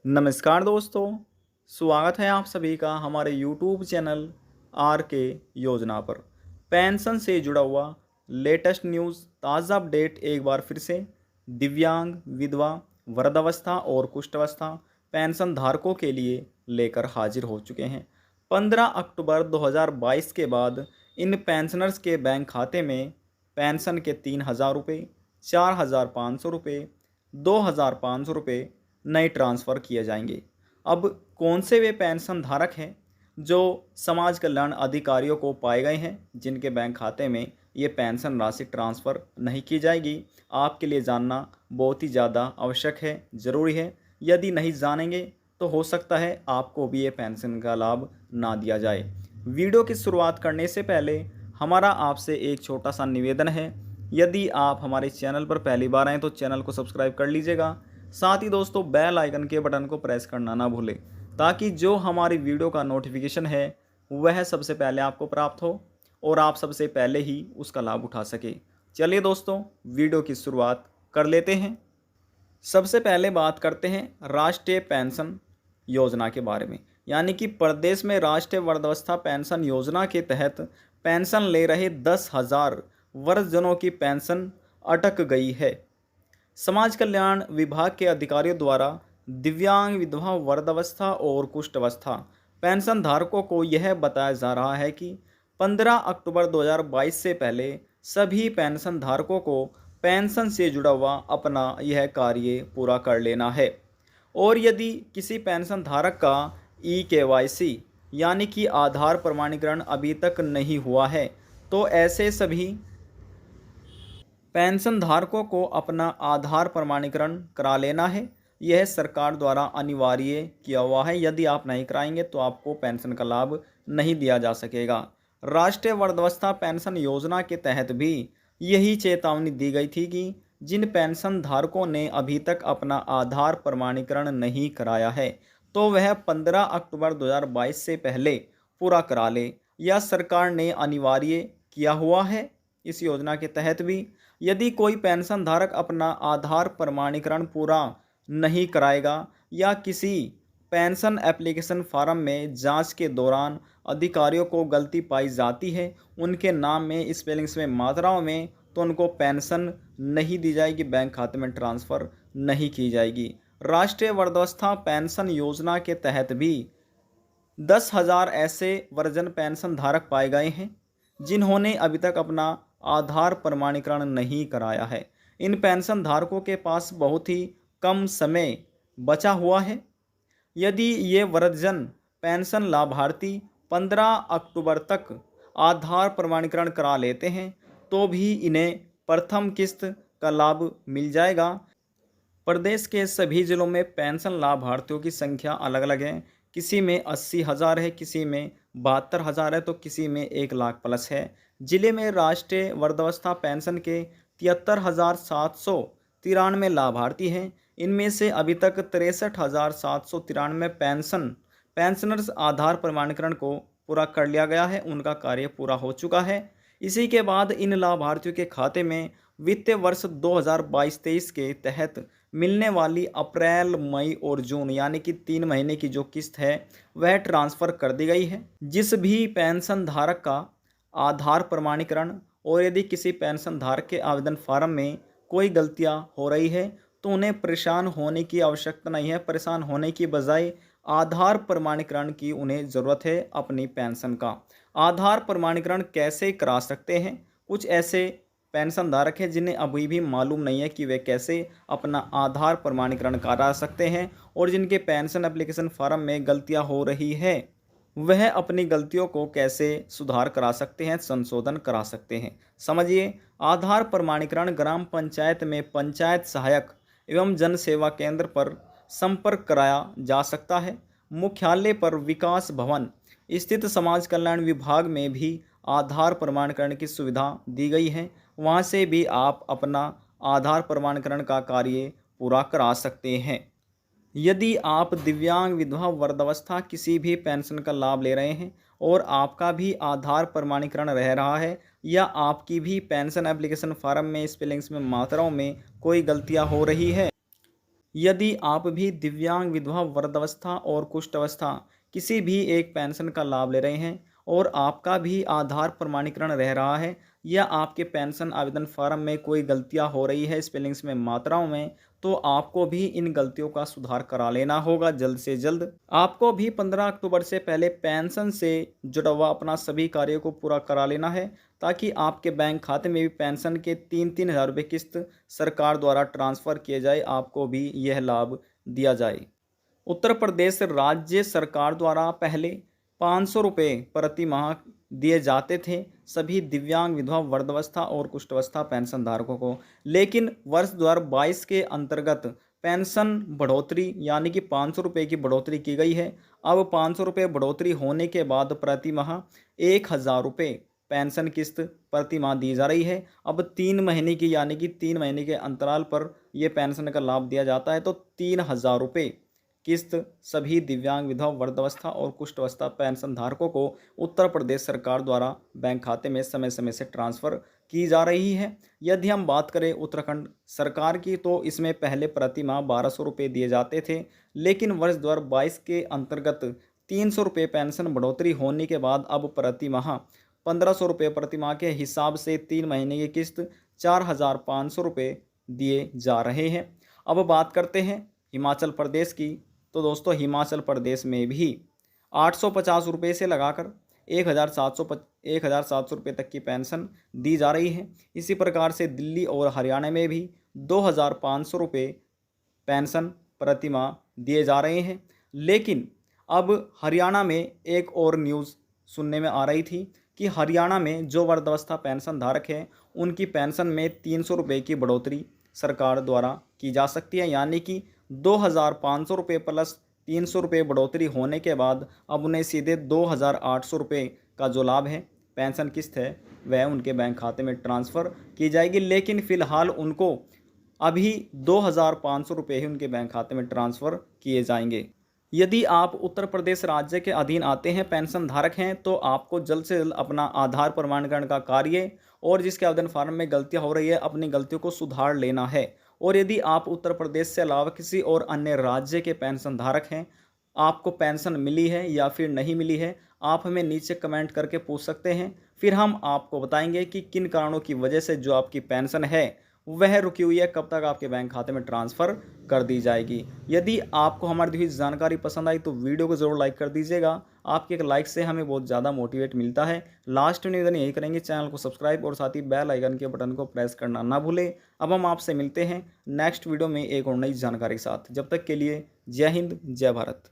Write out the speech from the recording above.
नमस्कार दोस्तों, स्वागत है आप सभी का हमारे यूट्यूब चैनल आर के योजना पर। पेंशन से जुड़ा हुआ लेटेस्ट न्यूज़ ताज़ा अपडेट एक बार फिर से दिव्यांग, विधवा, वृद्धावस्था और कुष्ठावस्था पेंशन धारकों के लिए लेकर हाजिर हो चुके हैं। 15 अक्टूबर 2022 के बाद इन पेंशनर्स के बैंक खाते में पेंशन के 3,000 रुपये, 4,500 रुपये, 2,500 रुपये नए ट्रांसफ़र किए जाएंगे। अब कौन से वे पेंशन धारक हैं जो समाज कल्याण अधिकारियों को पाए गए हैं जिनके बैंक खाते में ये पेंशन राशि ट्रांसफ़र नहीं की जाएगी, आपके लिए जानना बहुत ही ज़्यादा आवश्यक है, ज़रूरी है। यदि नहीं जानेंगे तो हो सकता है आपको भी ये पेंशन का लाभ ना दिया जाए। वीडियो की शुरुआत करने से पहले हमारा आपसे एक छोटा सा निवेदन है, यदि आप हमारे चैनल पर पहली बार आएँ तो चैनल को सब्सक्राइब कर लीजिएगा। साथ ही दोस्तों बेल आइकन के बटन को प्रेस करना ना भूलें ताकि जो हमारी वीडियो का नोटिफिकेशन है वह सबसे पहले आपको प्राप्त हो और आप सबसे पहले ही उसका लाभ उठा सके। चलिए दोस्तों वीडियो की शुरुआत कर लेते हैं। सबसे पहले बात करते हैं राष्ट्रीय पेंशन योजना के बारे में, यानी कि प्रदेश में राष्ट्रीय वृद्धावस्था पेंशन योजना के तहत पेंशन ले रहे 10,000 वृद्धजनों की पेंशन अटक गई है। समाज कल्याण विभाग के अधिकारियों द्वारा दिव्यांग, विधवा, वृद्धावस्था और कुष्ठावस्था पेंशन धारकों को यह बताया जा रहा है कि 15 अक्टूबर 2022 से पहले सभी पेंशन धारकों को पेंशन से जुड़ा हुआ अपना यह कार्य पूरा कर लेना है। और यदि किसी पेंशन धारक का ई-केवाईसी यानी कि आधार प्रमाणीकरण अभी तक नहीं हुआ है तो ऐसे सभी पेंशन धारकों को अपना आधार प्रमाणीकरण करा लेना है। यह सरकार द्वारा अनिवार्य किया हुआ है। यदि आप नहीं कराएंगे तो आपको पेंशन का लाभ नहीं दिया जा सकेगा। राष्ट्रीय वृद्धावस्था पेंशन योजना के तहत भी यही चेतावनी दी गई थी कि जिन पेंशन धारकों ने अभी तक अपना आधार प्रमाणीकरण नहीं कराया है तो वह 15 अक्टूबर 2022 से पहले पूरा करा ले। यह सरकार ने अनिवार्य किया हुआ है। इस योजना के तहत भी यदि कोई पेंशन धारक अपना आधार प्रमाणीकरण पूरा नहीं कराएगा या किसी पेंशन एप्लीकेशन फॉर्म में जांच के दौरान अधिकारियों को गलती पाई जाती है, उनके नाम में स्पेलिंग्स में मात्राओं में, तो उनको पेंशन नहीं दी जाएगी, बैंक खाते में ट्रांसफ़र नहीं की जाएगी। राष्ट्रीय वृद्धावस्था पेंशन योजना के तहत भी 10,000 ऐसे वृद्धजन पेंशन धारक पाए गए हैं जिन्होंने अभी तक अपना आधार प्रमाणीकरण नहीं कराया है। इन पेंशन धारकों के पास बहुत ही कम समय बचा हुआ है। यदि ये वृद्धजन पेंशन लाभार्थी 15 अक्टूबर तक आधार प्रमाणीकरण करा लेते हैं तो भी इन्हें प्रथम किस्त का लाभ मिल जाएगा। प्रदेश के सभी जिलों में पेंशन लाभार्थियों की संख्या अलग अलग है। किसी में 80,000 है, किसी में 72,000 है, तो किसी में 1,00,000 प्लस है। जिले में राष्ट्रीय वृद्धावस्था पेंशन के 73,793 लाभार्थी हैं। इनमें से अभी तक 63,793 पेंशनर्स आधार प्रमाणीकरण को पूरा कर लिया गया है, उनका कार्य पूरा हो चुका है। इसी के बाद इन लाभार्थियों के खाते में वित्तीय वर्ष 2022-23 के तहत मिलने वाली अप्रैल, मई और जून यानी कि 3 महीने की जो किस्त है वह ट्रांसफ़र कर दी गई है। जिस भी पेंशन धारक का आधार प्रमाणीकरण और यदि किसी पेंशन धारक के आवेदन फार्म में कोई गलतियां हो रही है तो उन्हें परेशान होने की आवश्यकता नहीं है। परेशान होने की बजाय आधार प्रमाणीकरण की उन्हें ज़रूरत है। अपनी पेंशन का आधार प्रमाणीकरण कैसे करा सकते हैं? कुछ ऐसे पेंशन धारक हैं जिन्हें अभी भी मालूम नहीं है कि वे कैसे अपना आधार प्रमाणीकरण करा सकते हैं और जिनके पेंशन एप्लीकेशन फॉर्म में गलतियां हो रही है वह अपनी गलतियों को कैसे सुधार करा सकते हैं, संशोधन करा सकते हैं। समझिए, आधार प्रमाणीकरण ग्राम पंचायत में पंचायत सहायक एवं जन सेवा केंद्र पर संपर्क कराया जा सकता है। मुख्यालय पर विकास भवन स्थित समाज कल्याण विभाग में भी आधार प्रमाणीकरण की सुविधा दी गई है। वहां से भी आप अपना आधार प्रमाणीकरण का कार्य पूरा करा सकते हैं। यदि आप दिव्यांग, विधवा, वृद्धावस्था किसी भी पेंशन का लाभ ले रहे हैं और आपका भी आधार प्रमाणीकरण रह रहा है या आपकी भी पेंशन एप्लीकेशन फॉर्म में स्पेलिंग्स में मात्राओं में कोई गलतियां हो रही है यदि आप भी दिव्यांग, विधवा, वृद्धावस्था और कुष्ठावस्था किसी भी एक पेंशन का लाभ ले रहे हैं और आपका भी आधार प्रमाणीकरण रह रहा है या आपके पेंशन आवेदन फॉर्म में कोई गलतियां हो रही है स्पेलिंग्स में, मात्राओं में, तो आपको भी इन गलतियों का सुधार करा लेना होगा जल्द से जल्द। आपको भी 15 अक्टूबर से पहले पेंशन से जुड़ा हुआ अपना सभी कार्यों को पूरा करा लेना है ताकि आपके बैंक खाते में भी पेंशन के 3-3 हज़ार रुपये किस्त सरकार द्वारा ट्रांसफ़र किए जाए, आपको भी यह लाभ दिया जाए। उत्तर प्रदेश राज्य सरकार द्वारा पहले 500 रुपये प्रति माह दिए जाते थे सभी दिव्यांग, विधवा, वृद्धावस्था और कुष्ठावस्था पेंशन धारकों को, लेकिन वर्ष 2022 के अंतर्गत पेंशन बढ़ोतरी यानी कि 500 रुपये की बढ़ोतरी की गई है। अब 500 रुपये बढ़ोतरी होने के बाद प्रति माह 1000 रुपये पेंशन किस्त प्रति माह दी जा रही है। अब 3 महीने की यानी कि 3 महीने के अंतराल पर यह पेंशन का लाभ दिया जाता है, तो 3000 रुपये किस्त सभी दिव्यांग, विधवा, वृद्धावस्था और कुष्ठावस्था पेंशन धारकों को उत्तर प्रदेश सरकार द्वारा बैंक खाते में समय समय से ट्रांसफ़र की जा रही है। यदि हम बात करें उत्तराखंड सरकार की, तो इसमें पहले प्रति माह 1200 रुपये दिए जाते थे, लेकिन वर्ष 2022 के अंतर्गत 300 रुपये पेंशन बढ़ोतरी होने के बाद अब प्रति माह 1500 रुपये प्रति माह के हिसाब से 3 महीने की किस्त 4500 रुपये दिए जा रहे हैं। अब बात करते हैं हिमाचल प्रदेश की, तो दोस्तों हिमाचल प्रदेश में भी 850 रुपये से लगाकर 1700 रुपये तक की पेंशन दी जा रही है। इसी प्रकार से दिल्ली और हरियाणा में भी 2500 रुपये पेंशन प्रति माह दिए जा रहे हैं। लेकिन अब हरियाणा में एक और न्यूज़ सुनने में आ रही थी कि हरियाणा में जो वृद्धावस्था पेंशन धारक हैं उनकी पेंशन में 300 रुपये की बढ़ोतरी सरकार द्वारा की जा सकती है, यानी कि 2500 रुपये प्लस 300 रुपये बढ़ोतरी होने के बाद अब उन्हें सीधे 2800 रुपये का जो लाभ है, पेंशन किस्त है, वह उनके बैंक खाते में ट्रांसफ़र की जाएगी। लेकिन फ़िलहाल उनको अभी 2500 रुपये ही उनके बैंक खाते में ट्रांसफ़र किए जाएंगे। यदि आप उत्तर प्रदेश राज्य के अधीन आते हैं, पेंशन धारक हैं, तो आपको जल्द से जल्द अपना आधार प्रमाणीकरण का कार्य और जिसके आवेदन फार्म में गलतियां हो रही है अपनी गलतियों को सुधार लेना है। और यदि आप उत्तर प्रदेश से अलावा किसी और अन्य राज्य के पेंशन धारक हैं, आपको पेंशन मिली है या फिर नहीं मिली है, आप हमें नीचे कमेंट करके पूछ सकते हैं। फिर हम आपको बताएंगे कि किन कारणों की वजह से जो आपकी पेंशन है वह रुकी हुई है, कब तक आपके बैंक खाते में ट्रांसफ़र कर दी जाएगी। यदि आपको हमारी दी हुई जानकारी पसंद आई तो वीडियो को ज़रूर लाइक कर दीजिएगा। आपके एक लाइक से हमें बहुत ज़्यादा मोटिवेट मिलता है। लास्ट में निवेदन यही करेंगे, चैनल को सब्सक्राइब और साथ ही बेल आइकन के बटन को प्रेस करना ना भूलें। अब हम आपसे मिलते हैं नेक्स्ट वीडियो में एक और नई जानकारी के साथ। जब तक के लिए जय हिंद, जय भारत।